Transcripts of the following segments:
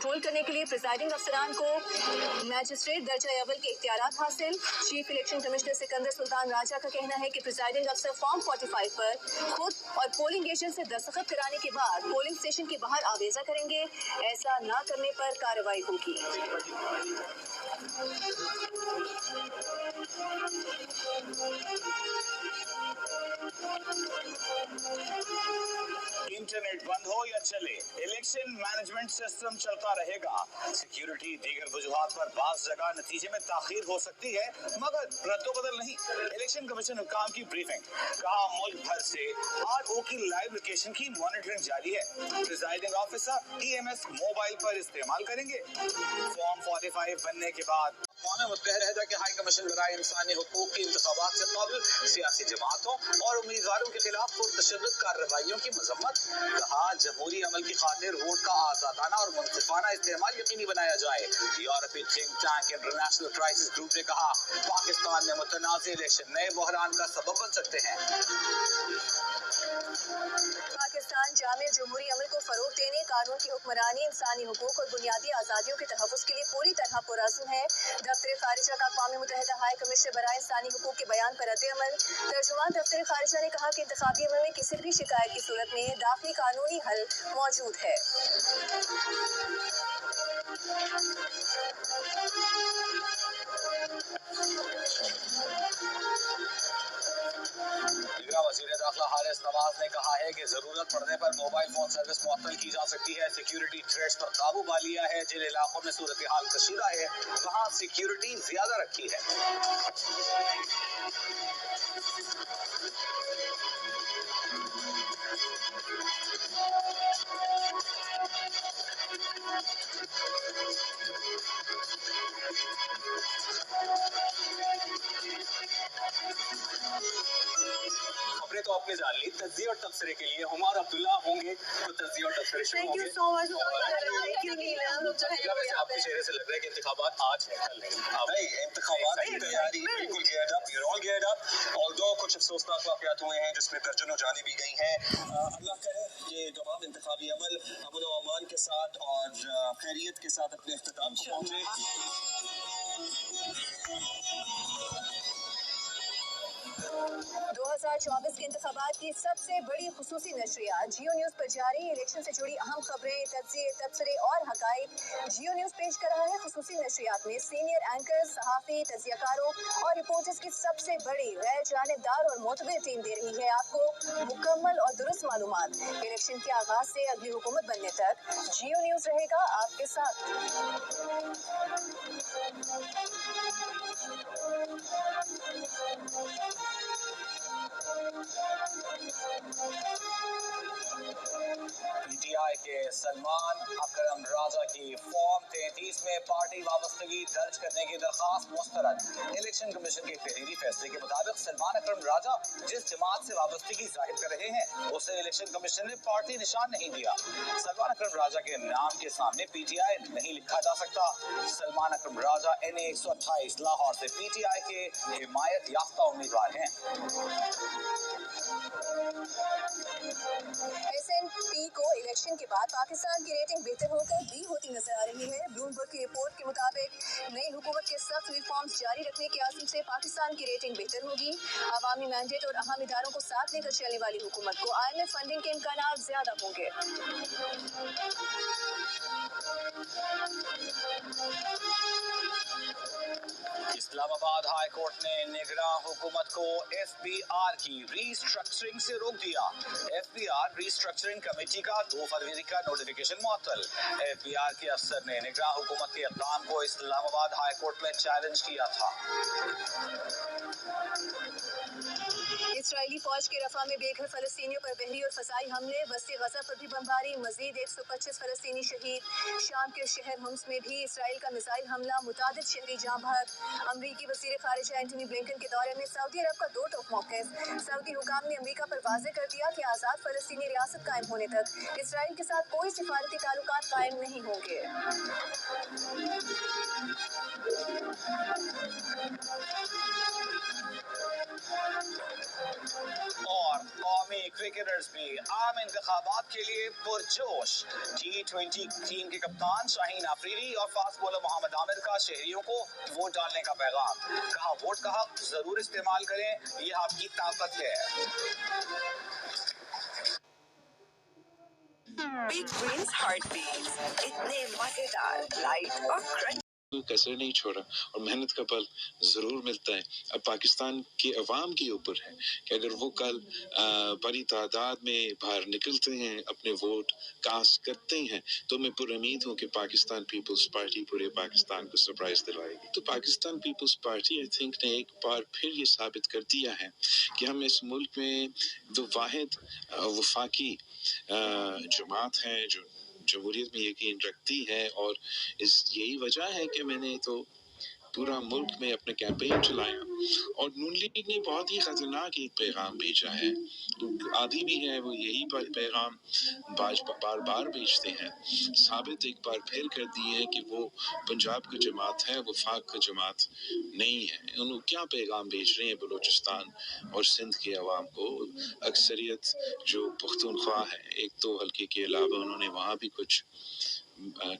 Control करने के लिए प्रिजाइडिंग अफसरान को मैजिस्ट्रेट दर्जा अव्वल के इख्तियारात हासिल। Chief election commissioner Sikandar Sultan Raja का कहना है कि प्रिजाइडिंग अफसर फॉर्म 45 पर खुद और पोलिंग एजेंट से दस्तखत कराने के बाद पोलिंग स्टेशन के बाहर आवेजा करेंगे। ऐसा न करने पर कार्रवाई होगी। इंटरनेट बंद हो या चले, इलेक्शन मैनेजमेंट सिस्टम चलता रहेगा। सिक्योरिटी दीगर वजूहात पर बास जगह नतीजे में ताखीर हो सकती है, मगर रद्दोबदल नहीं। इलेक्शन कमीशन हुकाम की ब्रीफिंग, कहा मुल्क भर से RO की लाइव लोकेशन की मॉनिटरिंग जारी है। प्रिजाइडिंग ऑफिसर EMS मोबाइल पर इस्तेमाल करेंगे। फॉर्म 45 बनने के बाद अक़वाम मुत्तहिदा के हाई कमीशन बराए इंसानी हुकूक की इंतखाबात से कबल सियासी जमातों और उम्मीदवारों के खिलाफ पुरतशद्दुद कार्रवाइयों की मजम्मत। कहा जमहूरी अमल की खातिर वोट का आज़ादाना और मुनसिफाना इस्तेमाल यकीनी बनाया जाए। यूरोपीय think tank international crisis group ने कहा पाकिस्तान में मुतनाज़ इलेक्शन नए बहरान का सबब बन सकते हैं। पाकिस्तान जामे जमहूरी अमल को फरोग देने, कानून की हुक्मरानी, इंसानी हुकूक और बुनियादी आज़ादियों के तहफ़्फ़ुज़ के लिए पूरी तरह पुरअज़्म है। दफ्तर ख़ारिजा का अक़वाम मुत्तहिदा हाई कमिश्नर बराए इंसानी हुकूक के बयान पर रद्द-ए-अमल। तर्जुमान दफ्तर ख़ारिजा ने कहा कि इंतख़ाबी अमल में किसी भी शिकायत की सूरत में दाख़िली कानूनी हल मौजूद है। वज़ीर दाखिला हारिस नवाज ने कहा है कि जरूरत पड़ने पर मोबाइल फोन सर्विस मुअत्तल की जा सकती है। सिक्योरिटी थ्रेट्स पर काबू पा लिया है। जिन इलाकों में सूरत हाल कशीदा है वहाँ सिक्योरिटी ज्यादा रखी है। खबरें तो अपनी जान ली। तज्ज़िया और तबसरे के लिए हुमार अब्दुल्ला होंगे, तो तज्ज़िया और तबसरे शुरू होंगे। आपके चेहरे से लग रहा है कि इंतखाबात आज है, कल नहीं। इंतखाबात की तैयारी बिल्कुल geared up, you're all geared up। Although कुछ अफसोसनाक वाक़यात हुए हैं जिसमें दर्जनों जानें भी गई हैं। अल्लाह करे ये तमाम इंतखाबी अमल अमन और अमान के साथ और खैरियत के साथ अपने इख्तिताम को पहुंचे। 2024 के इंतखाबात की सबसे बड़ी खुसूसी नशरियात जियो न्यूज़ पर जारी। इलेक्शन से जुड़ी अहम खबरें, तज्ज़िये, तबसरे और हक़ाइक़ जियो न्यूज़ पेश कर रहा है। खुसूसी नशरियात में सीनियर एंकर, सहाफ़ी, तज्ज़ियाकारों और रिपोर्टर्स की सबसे बड़ी गैर जानिबदार और मोतबर टीम दे रही है आपको मुकम्मल और दुरुस्त मालूमात। इलेक्शन के आगाज से अगली हुकूमत बनने तक जियो न्यूज़ रहेगा आपके साथ। PTI के सलमान अकरम राजा की फॉर्म 33 में पार्टी वाबस्तगी दर्ज करने की दरखास्त मुस्तरद। इलेक्शन कमीशन के तहरीरी फैसले के मुताबिक सलमान अकरम राजा जिस जमात से वाबस्तगी जाहिर कर रहे हैं उसे इलेक्शन कमीशन ने पार्टी निशान नहीं दिया। सलमान अकरम राजा के नाम के सामने PTI नहीं लिखा जा सकता। सलमान अकरम राजा NA 128 लाहौर से PTI के हिमायत याफ्ता उम्मीदवार हैं। SNP को इलेक्शन के बाद पाकिस्तान की रेटिंग बेहतर होकर भी होती नजर आ रही है। ब्लूमबर्ग की रिपोर्ट के मुताबिक नई हुकूमत के सख्त रिफॉर्म्स जारी रखने के आज़म से पाकिस्तान की रेटिंग बेहतर होगी। अवामी मैंडेट और अहम इदारों को साथ लेकर चलने वाली हुकूमत को IMF फंडिंग के इम्कानात ज्यादा होंगे। इस्लामाबाद हाई कोर्ट ने निगरां हुकूमत को FBR की रीस्ट्रक्चरिंग से रोक दिया। FBR रीस्ट्रक्चरिंग कमेटी का 2 फरवरी का नोटिफिकेशन मुअत्तल। FBR के अफसर ने निगरां हुकूमत के इक़दाम को इस्लामाबाद हाई कोर्ट में चैलेंज किया था। इसराइली फौज के रफा में बेघर फलस्तीनियों पर बहरी और फसाई हमले, बस्ती गजा पर भी बमबारी, मजीद 125 फलस्तीनी शहीद। शाम के शहर हुम्स में भी इसराइल का मिसाइल हमला, मुतादिद शहरी जाँ बहक। अमरीकी वज़ीर ख़ारिजा एंटनी ब्लिंकन के दौरे में सऊदी अरब का 2 टोक मौक़िफ़। सऊदी हुकाम ने अमरीका पर वाज़े कर दिया कि आज़ाद फलस्तीनी रियासत कायम होने तक इसराइल के साथ कोई सिफारती ताल्लुकात कायम नहीं होंगे। اور قومی کرکٹرز بھی عام انتخابات کے لیے پرجوش. T20 ٹیم کے کپتان شاہین آفریدی اور فاسٹ بولر محمد عامر کا شہریوں کو ووٹ ڈالنے کا پیغام. کہا ووٹ کا حق ضرور استعمال کریں, یہ آپ کی طاقت ہے. بگ برینز ہارٹ بیٹس اتنے مزیدار, لائٹ اور کرنچ کسر نہیں چھوڑا اور محنت کا پھل ضرور ملتا ہے. اب پاکستان کے عوام کے اوپر ہے کہ اگر وہ کل بڑی تعداد میں باہر نکلتے ہیں, اپنے ووٹ کاسٹ کرتے ہیں, تو میں پر امید ہوں کہ پاکستان پیپلز پارٹی پورے پاکستان کو سرپرائز دلائے گی. تو پاکستان پیپلز پارٹی آئی تھنک نے ایک بار پھر یہ ثابت کر دیا ہے کہ ہم اس ملک میں دو واحد وفاقی جماعت ہیں جو جمہوریت میں یقین رکھتی ہے. اور یہی وجہ ہے کہ میں نے تو پورا ملک میں اپنے کیمپین چلایا. اور نون لیگ نے بہت ہی خطرناک ایک پیغام بھیجا ہے, عادی بھی ہے وہ یہی پیغام بار بار بھیجتے ہیں. ثابت ایک بار پھر کر دی ہے کہ وہ پنجاب کا جماعت ہے, وفاق کا جماعت نہیں ہے. انہوں کیا پیغام بھیج رہے ہیں بلوچستان اور سندھ کے عوام کو. اکثریت جو پختونخوا ہے, ایک دو حلقے کے علاوہ انہوں نے وہاں بھی کچھ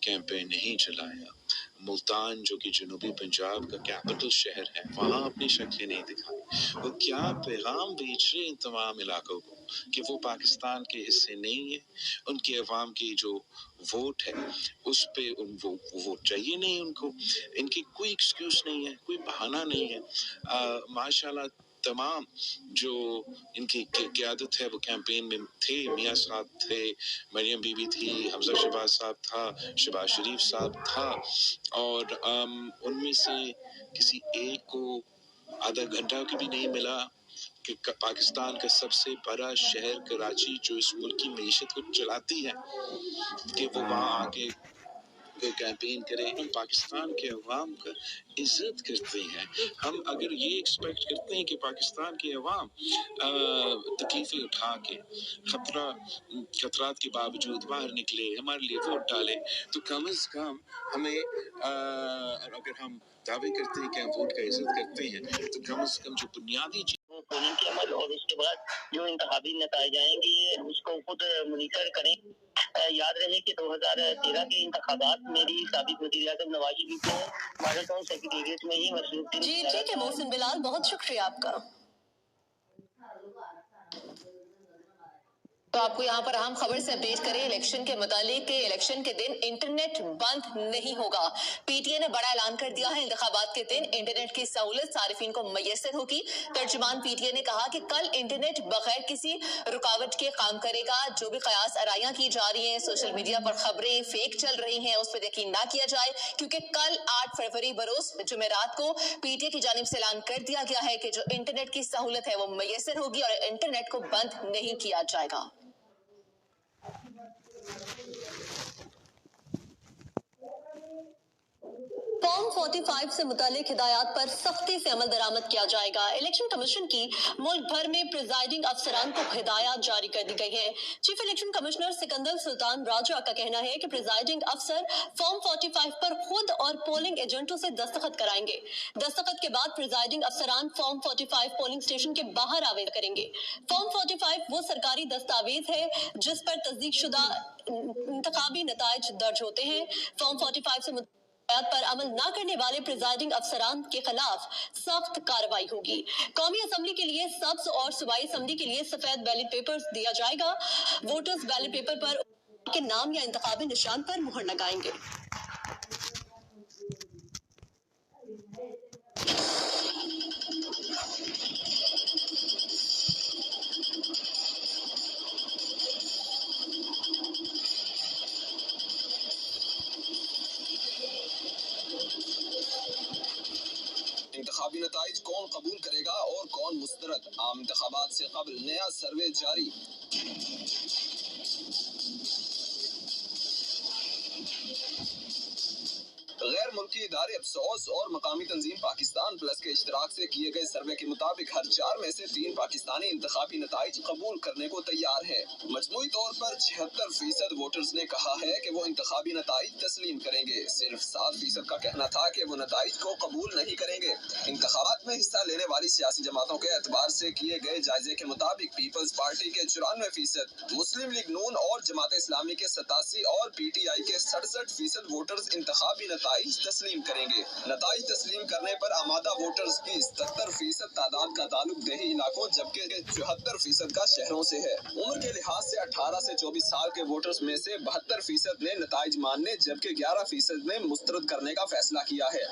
کیمپین نہیں چلایا. ملتان جو کہ جنوبی پنجاب کا کیپٹل شہر ہے, وہاں اپنی شکلیں نہیں دکھائی. وہ کیا پیغام بھیج رہے ان تمام علاقوں کو کہ وہ پاکستان کے حصے نہیں ہیں. ان کے عوام کی جو ووٹ ہے اس پہ وہ ووٹ چاہیے نہیں ان کو. ان کی کوئی ایکسکیوز نہیں ہے, کوئی بہانہ نہیں ہے. ماشاءاللہ تمام جو ان کی قیادت ہے وہ کیمپین میں تھے. میاں صاحب تھے, مریم بی بی تھی, حمزہ شہباز صاحب تھا, شہباز شریف صاحب تھا, اور ان میں سے کسی ایک کو آدھا گھنٹہ بھی نہیں ملا کہ پاکستان کا سب سے بڑا شہر کراچی جو اس ملک کی معیشت کو چلاتی ہے کہ وہ وہاں آ کے کیمپین کرے. ہم پاکستان کے عوام کا عزت کرتے ہیں. ہم اگر یہ ایکسپیکٹ کرتے ہیں کہ پاکستان کے عوام تکلیفیں اٹھا کے خطرات کے باوجود باہر نکلے, ہمارے لیے ووٹ ڈالے, تو کم از کم ہمیں اگر ہم دعوے کرتے ہیں کہ ہم ووٹ کا عزت کرتے ہیں, تو کم از کم جو بنیادی پولنگ کے عمل اور اس کے بعد جو انتخابی نتائج آئیں گے اس کو خود مانیٹر کریں. یاد رہے کہ 2013 کے انتخابات میری سابق وزیر اعظم نواز شریف نے ماڈل ٹاؤن سیکریٹریٹ میں ہی مصروف. جی ٹھیک ہے محسن بلال, بہت شکریہ آپ کا. تو آپ کو یہاں پر اہم خبر سے اپڈیٹ کریں الیکشن کے متعلق کہ الیکشن کے دن انٹرنیٹ بند نہیں ہوگا. پی ٹی اے نے بڑا اعلان کر دیا ہے, انتخابات کے دن انٹرنیٹ کی سہولت صارفین کو میسر ہوگی. ترجمان پی ٹی اے نے کہا کہ کل انٹرنیٹ بغیر کسی رکاوٹ کے کام کرے گا. جو بھی قیاس آرائیاں کی جا رہی ہیں, سوشل میڈیا پر خبریں فیک چل رہی ہیں, اس پہ یقین نہ کیا جائے, کیونکہ کل 8 فروری بروز جمعرات کو پی ٹی اے کی جانب سے اعلان کر دیا گیا ہے کہ جو انٹرنیٹ کی سہولت ہے وہ میسر ہوگی اور انٹرنیٹ کو بند نہیں کیا جائے گا. فارم 45 سے متعلق ہدایات پر سختی سے عمل درآمد کیا جائے گا. الیکشن کمیشن کی ملک بھر میں پریزائڈنگ افسران کو ہدایات جاری کر دی گئی ہیں. چیف الیکشن کمشنر سکندر سلطان راجہ کا کہنا ہے کہ پریزائڈنگ افسر فارم 45 پر خود اور پولنگ ایجنٹوں سے دستخط کرائیں گے. دستخط کے بعد پریزائڈنگ افسران فارم 45 پولنگ اسٹیشن کے باہر آویزن کریں گے. فارم 45 وہ سرکاری دستاویز ہے جس پر تصدیق شدہ انتخابی نتائج درج ہوتے ہیں. فارم 45 سے پر عمل نہ کرنے والے پریزائڈنگ افسران کے خلاف سخت کارروائی ہوگی. قومی اسمبلی کے لیے سبز اور صوبائی اسمبلی کے لیے سفید بیلٹ پیپر دیا جائے گا. ووٹرز بیلٹ پیپر پر کے نام یا انتخابی نشان پر مہر لگائیں گے. انتخابی نتائج کون قبول کرے گا اور کون مسترد. عام انتخابات سے قبل نیا سروے جاری. غیر ملکی तहकीकी इदारे अफसोस और मकामी तंजीम पाकिस्तान प्लस के इश्तराक से किए गए सर्वे के मुताबिक हर 4 में से 3 पाकिस्तानी इंतखाबी नताइज कबूल करने को तैयार हैं। मजमूई तौर पर 76% वोटर्स ने कहा है कि वो इंतखाबी नताइज तस्लीम करेंगे। सिर्फ 7% का कहना था कि वो नताइज को कबूल नहीं करेंगे। इंतखाबात में हिस्सा लेने वाली सियासी जमातों के एतबार से किए गए जायजे के मुताबिक पीपल्स पार्टी के 94%, मुस्लिम लीग नून और जमात इस्लामी के 87 और PTI के 67% वोटर्स इंतखाबी नताइज तस्लीम करेंगे। नताइज तस्लीम करने पर आमादा वोटर्स की 77% तादाद का ताल्लुक देही इलाकों जबकि 74% का शहरों से है। उम्र के लिहाज से 18 से 24 साल के वोटर्स में से 72% ने नताइज मानने जबकि 11% ने मुस्तरद करने का फैसला किया है।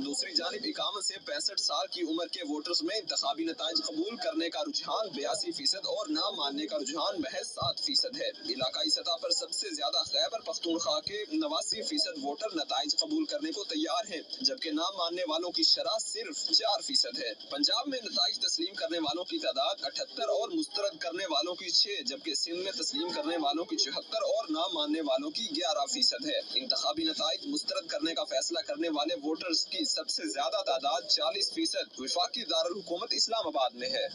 दूसरी जानिब 51 से 65 साल की उम्र के वोटर्स में इंतखाबी नताइज कबूल करने का रुझान 82% और ना मानने का रुझान महज 7% है। इलाकाई सतह पर सबसे ज्यादा खैबर पख्तूनख्वा के 89% वोटर नताइज कबूल करने को तैयार हैं, जबकि ना मानने वालों की शरह सिर्फ 4% है। पंजाब में नताइज तस्लीम करने वालों की तादाद 78 और मुस्तरद करने वालों की 6, जबकि सिंध में तस्लीम करने वालों की 74 और ना मानने वालों की 11% है। इंतखाबी नताइज मुस्तरद करने का फैसला करने वाले वोटर्स की सबसे ज्यादा तादाद 40% वफाकी दारुल हुकूमत इस्लामाबाद में है।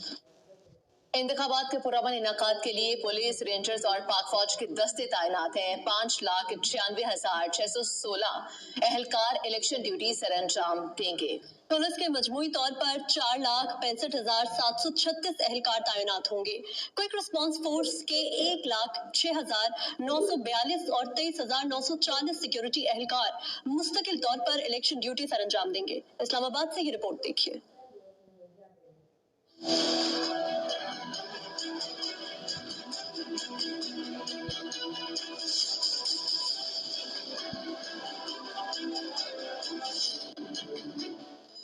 इंतखाबात के पुरअमन इनेकाद के लिए पुलिस, रेंजर्स और पाक फौज के दस्ते तैनात हैं। 5,96,616 एहलकार इलेक्शन ड्यूटी सर अंजाम देंगे। पुलिस के मजमूई तौर पर 4,65,736 एहलकार तैनात होंगे। क्विक रिस्पांस फोर्स के 1,06,942 और 23,940 सिक्योरिटी एहलकार मुस्तकिल तौर पर इलेक्शन ड्यूटी सर अंजाम देंगे। इस्लामाबाद से ये रिपोर्ट देखिए।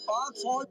पाक फौज